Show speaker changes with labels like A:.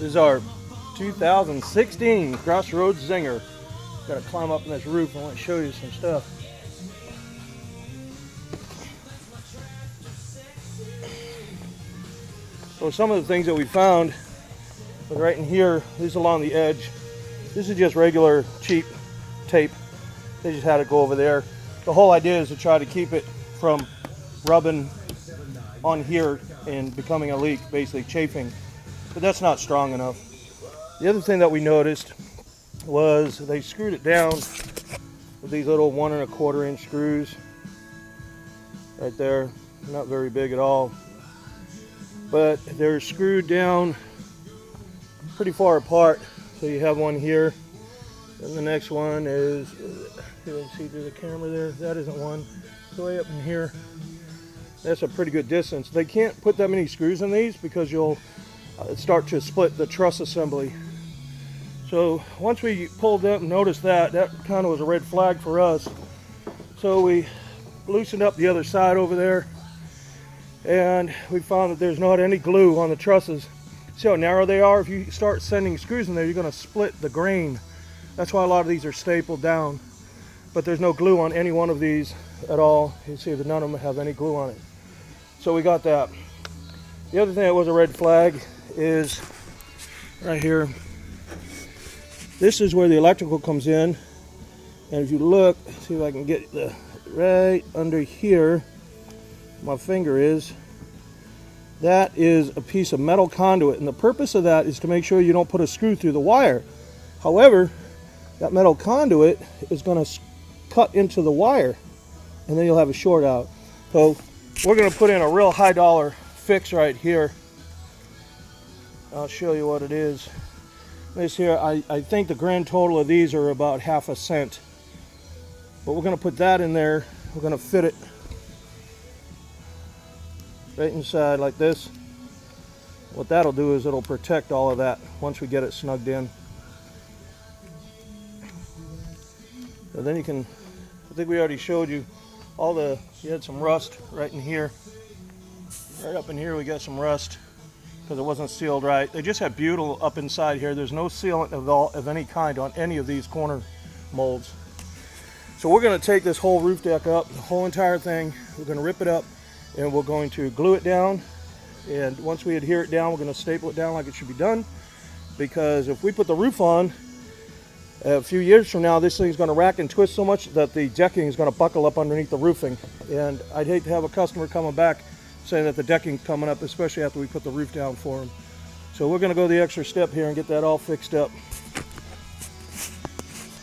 A: This is our 2016 Crossroads Zinger. Got to climb up in this roof. I want to show you some stuff. So some of the things that we found was right in here. These along the edge. This is just regular cheap tape. They just had it go over there. The whole idea is to try to keep it from rubbing on here and becoming a leak, basically chafing. But that's not strong enough. The other thing that we noticed was they screwed it down with these little 1 1/4 inch screws right there. Not very big at all, but they're screwed down pretty far apart. So you have one here, and the next one is, you can see through the camera there, that isn't one. It's way up in here. That's a pretty good distance. They can't put that many screws in these because you'll start to split the truss assembly. So once we pulled up and noticed that kind of was a red flag for us. So we loosened up the other side over there, and we found that there's not any glue on the trusses. See how narrow they are? If you start sending screws in there, you're going to split the grain. That's why a lot of these are stapled down. But there's no glue on any one of these at all. You see that none of them have any glue on it. So we got that. The other thing that was a red flag is right here. This is where the electrical comes in, and if you look, see if I can get the right under here, my finger is, that is a piece of metal conduit, and the purpose of that is to make sure you don't put a screw through the wire. However, that metal conduit is going to cut into the wire, and then you'll have a short out. So we're going to put in a real high dollar fix right here. I'll show you what it is. This here, I think the grand total of these are about ½ cent. But we're going to put that in there. We're going to fit it right inside like this. What that'll do is it'll protect all of that once we get it snugged in. So then you can, I think we already showed you all the, you had some rust right in here. Right up in here we got some rust, because it wasn't sealed right. They just had butyl up inside here. There's no sealant of any kind on any of these corner molds. So we're going to take this whole roof deck up, the whole entire thing. We're going to rip it up, and we're going to glue it down. And once we adhere it down, we're going to staple it down like it should be done. Because if we put the roof on, a few years from now, this thing's going to rack and twist so much that the decking is going to buckle up underneath the roofing. And I'd hate to have a customer coming back saying that the decking's coming up, especially after we put the roof down for them. So we're going to go the extra step here and get that all fixed up.